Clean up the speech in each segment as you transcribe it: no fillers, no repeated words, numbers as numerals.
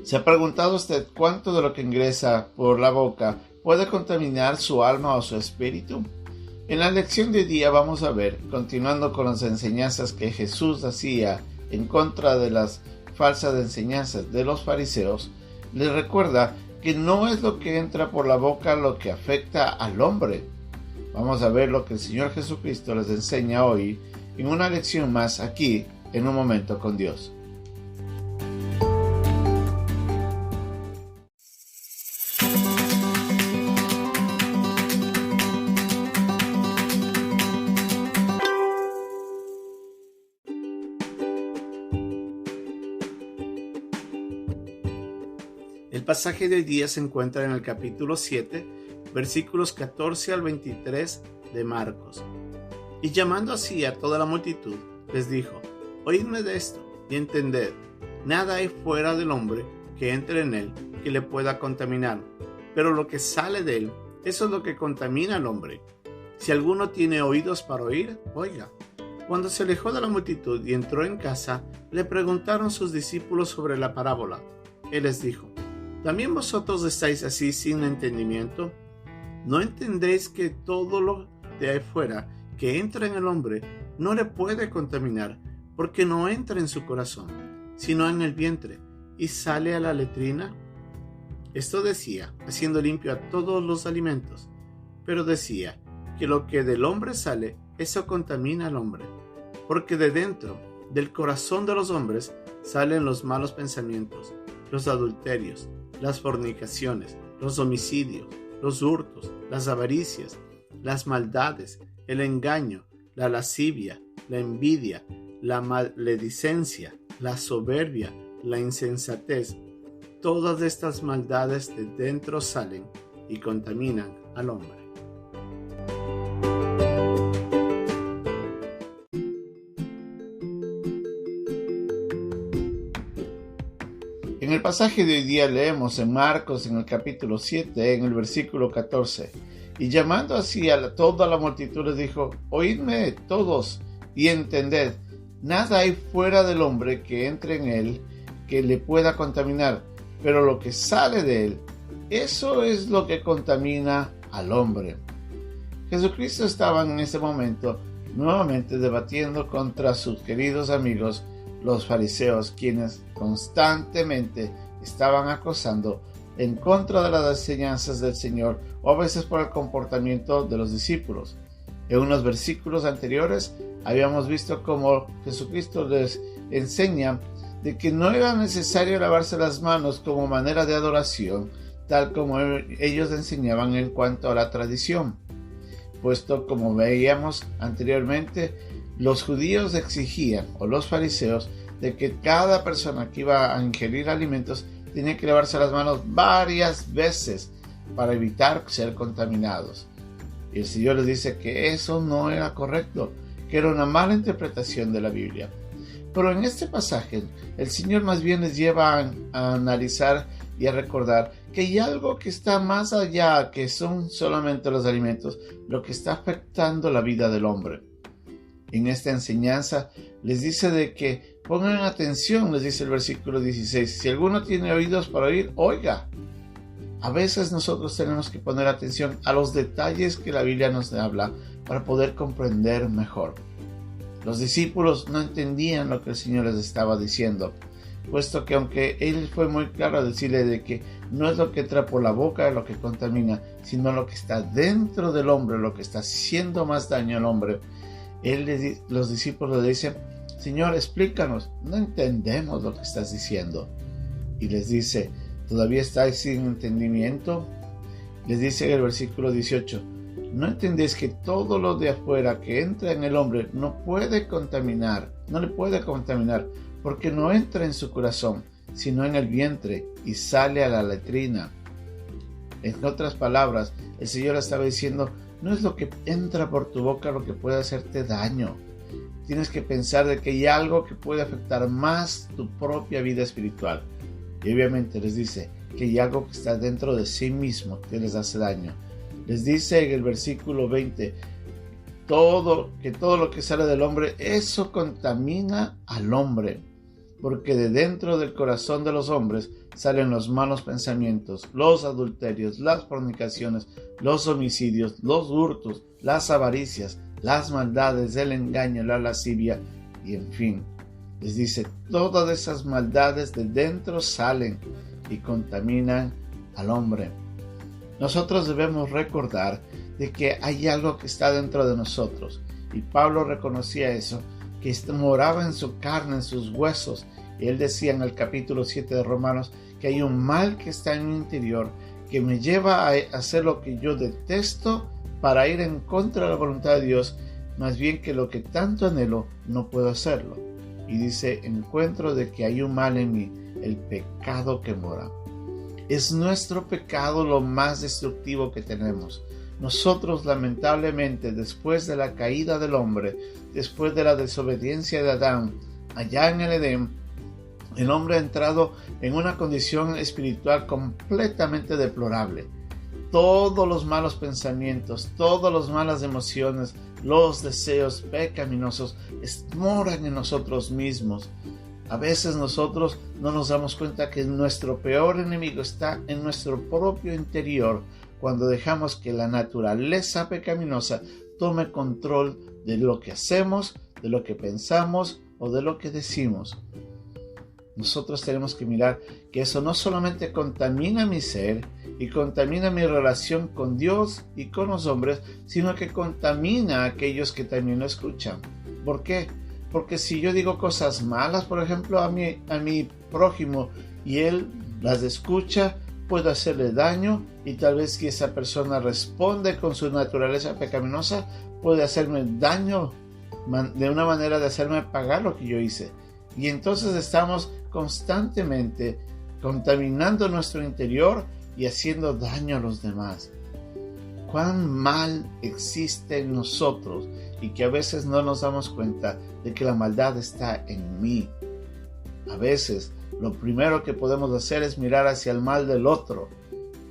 ¿Se ha preguntado usted cuánto de lo que ingresa por la boca puede contaminar su alma o su espíritu? En la lección de hoy día vamos a ver, continuando con las enseñanzas que Jesús hacía en contra de las falsas enseñanzas de los fariseos, les recuerda que no es lo que entra por la boca lo que afecta al hombre. Vamos a ver lo que el Señor Jesucristo les enseña hoy en una lección más aquí en Un Momento con Dios. El pasaje de hoy día se encuentra en el capítulo 7, versículos 14 al 23 de Marcos. Y llamando así a toda la multitud, les dijo: Oídme de esto y entended, nada hay fuera del hombre que entre en él que le pueda contaminar, pero lo que sale de él, eso es lo que contamina al hombre. Si alguno tiene oídos para oír, oiga. Cuando se alejó de la multitud y entró en casa, le preguntaron sus discípulos sobre la parábola. Él les dijo: ¿También vosotros estáis así sin entendimiento? ¿No entendéis que todo lo de afuera que entra en el hombre no le puede contaminar, porque no entra en su corazón, sino en el vientre, y sale a la letrina? Esto decía, haciendo limpio a todos los alimentos, pero decía que lo que del hombre sale, eso contamina al hombre, porque de dentro, del corazón de los hombres, salen los malos pensamientos, los adulterios, las fornicaciones, los homicidios, los hurtos, las avaricias, las maldades, el engaño, la lascivia, la envidia, la maledicencia, la soberbia, la insensatez. Todas estas maldades de dentro salen y contaminan al hombre. En el pasaje de hoy día leemos en Marcos, en el capítulo 7, en el versículo 14, y llamando así a toda la multitud les dijo: Oídme todos y entended, nada hay fuera del hombre que entre en él que le pueda contaminar, pero lo que sale de él, eso es lo que contamina al hombre. Jesucristo estaba en ese momento nuevamente debatiendo contra sus queridos amigos, los fariseos, quienes constantemente estaban acosando en contra de las enseñanzas del Señor o a veces por el comportamiento de los discípulos. En unos versículos anteriores habíamos visto cómo Jesucristo les enseña de que no era necesario lavarse las manos como manera de adoración, tal como ellos enseñaban en cuanto a la tradición, puesto como veíamos anteriormente, los judíos exigían, o los fariseos, de que cada persona que iba a ingerir alimentos tenía que lavarse las manos varias veces para evitar ser contaminados. Y el Señor les dice que eso no era correcto, que era una mala interpretación de la Biblia. Pero en este pasaje, el Señor más bien les lleva a analizar y a recordar que hay algo que está más allá, que son solamente los alimentos, lo que está afectando la vida del hombre. En esta enseñanza les dice de que pongan atención, les dice el versículo 16, si alguno tiene oídos para oír, oiga. A veces nosotros tenemos que poner atención a los detalles que la Biblia nos habla para poder comprender mejor. Los discípulos no entendían lo que el Señor les estaba diciendo, puesto que aunque Él fue muy claro a decirle de que no es lo que entra por la boca lo que contamina, sino lo que está dentro del hombre, lo que está haciendo más daño al hombre, los discípulos le dicen: Señor, explícanos, no entendemos lo que estás diciendo. Y les dice: ¿todavía estáis sin entendimiento? Les dice en el versículo 18: ¿no entendéis que todo lo de afuera que entra en el hombre no le puede contaminar, porque no entra en su corazón, sino en el vientre y sale a la letrina? En otras palabras, el Señor estaba diciendo: no es lo que entra por tu boca lo que puede hacerte daño. Tienes que pensar de que hay algo que puede afectar más tu propia vida espiritual. Y obviamente les dice que hay algo que está dentro de sí mismo que les hace daño. Les dice en el versículo 20, todo lo que sale del hombre, eso contamina al hombre. porque de dentro del corazón de los hombres salen los malos pensamientos, los adulterios, las fornicaciones, los homicidios, los hurtos, las avaricias, las maldades, el engaño, la lascivia y en fin. Les dice, todas esas maldades de dentro salen y contaminan al hombre. Nosotros debemos recordar de que hay algo que está dentro de nosotros, y Pablo reconocía eso, que moraba en su carne, en sus huesos, y él decía en el capítulo 7 de Romanos que hay un mal que está en mi interior que me lleva a hacer lo que yo detesto para ir en contra de la voluntad de Dios, más bien que lo que tanto anhelo no puedo hacerlo. Y dice, encuentro de que hay un mal en mí, el pecado que mora. Es nuestro pecado lo más destructivo que tenemos. Nosotros, lamentablemente, después de la caída del hombre, después de la desobediencia de Adán, allá en el Edén, el hombre ha entrado en una condición espiritual completamente deplorable. Todos los malos pensamientos, todas las malas emociones, los deseos pecaminosos moran en nosotros mismos. A veces nosotros no nos damos cuenta que nuestro peor enemigo está en nuestro propio interior, cuando dejamos que la naturaleza pecaminosa tome control de lo que hacemos, de lo que pensamos o de lo que decimos. Nosotros tenemos que mirar que eso no solamente contamina mi ser y contamina mi relación con Dios y con los hombres, sino que contamina a aquellos que también lo escuchan. ¿Por qué? Porque si yo digo cosas malas, por ejemplo, a mi prójimo, y él las escucha, puedo hacerle daño, y tal vez si esa persona responde con su naturaleza pecaminosa, puede hacerme daño de una manera de hacerme pagar lo que yo hice. Y entonces estamos constantemente contaminando nuestro interior y haciendo daño a los demás. Cuán mal existe en nosotros y que a veces no nos damos cuenta de que la maldad está en mí. A veces lo primero que podemos hacer es mirar hacia el mal del otro.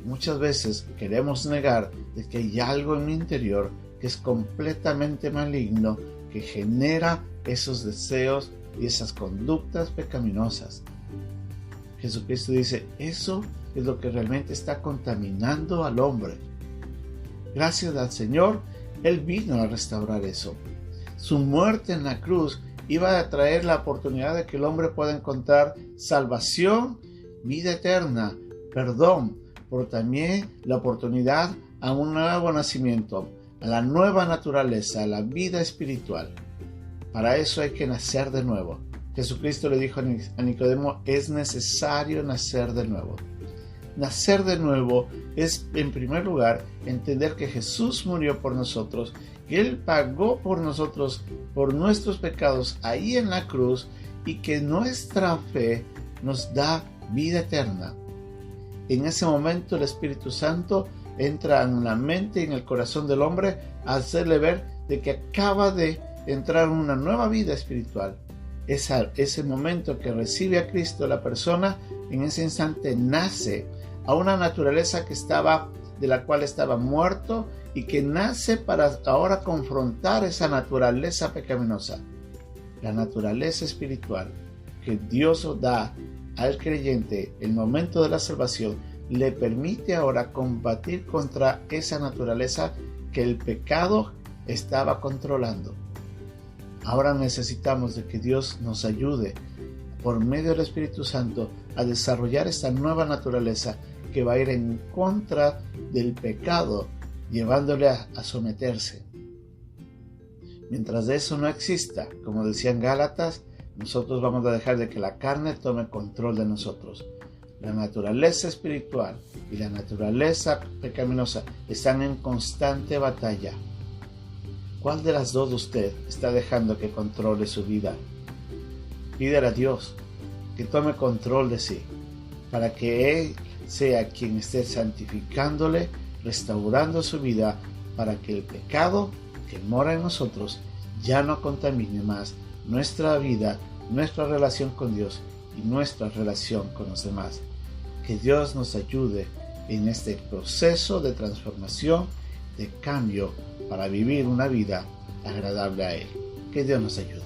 Muchas veces queremos negar de que hay algo en mi interior que es completamente maligno, que genera esos deseos y esas conductas pecaminosas. Jesucristo dice, eso es lo que realmente está contaminando al hombre. Gracias al Señor, Él vino a restaurar eso. Su muerte en la cruz iba a traer la oportunidad de que el hombre pueda encontrar salvación, vida eterna, perdón, pero también la oportunidad a un nuevo nacimiento, a la nueva naturaleza, a la vida espiritual. Para eso hay que nacer de nuevo. Jesucristo le dijo a Nicodemo, es necesario nacer de nuevo. Nacer de nuevo es, en primer lugar, entender que Jesús murió por nosotros, que Él pagó por nosotros, por nuestros pecados ahí en la cruz, y que nuestra fe nos da vida eterna. En ese momento el Espíritu Santo entra en la mente y en el corazón del hombre a hacerle ver de que acaba de entrar en una nueva vida espiritual. Ese momento que recibe a Cristo la persona, en ese instante nace a una naturaleza de la cual estaba muerto, y que nace para ahora confrontar esa naturaleza pecaminosa. La naturaleza espiritual que Dios da al creyente en el momento de la salvación le permite ahora combatir contra esa naturaleza que el pecado estaba controlando. Ahora necesitamos de que Dios nos ayude por medio del Espíritu Santo a desarrollar esta nueva naturaleza que va a ir en contra del pecado, llevándole a someterse. Mientras eso no exista, como decían Gálatas, nosotros vamos a dejar de que la carne tome control de nosotros. La naturaleza espiritual y la naturaleza pecaminosa están en constante batalla. ¿Cuál de las dos usted está dejando que controle su vida? Pídele a Dios que tome control de sí, para que Él sea quien esté santificándole, restaurando su vida, para que el pecado que mora en nosotros ya no contamine más nuestra vida, nuestra relación con Dios y nuestra relación con los demás. Que Dios nos ayude en este proceso de transformación, de cambio, para vivir una vida agradable a Él. Que Dios nos ayude.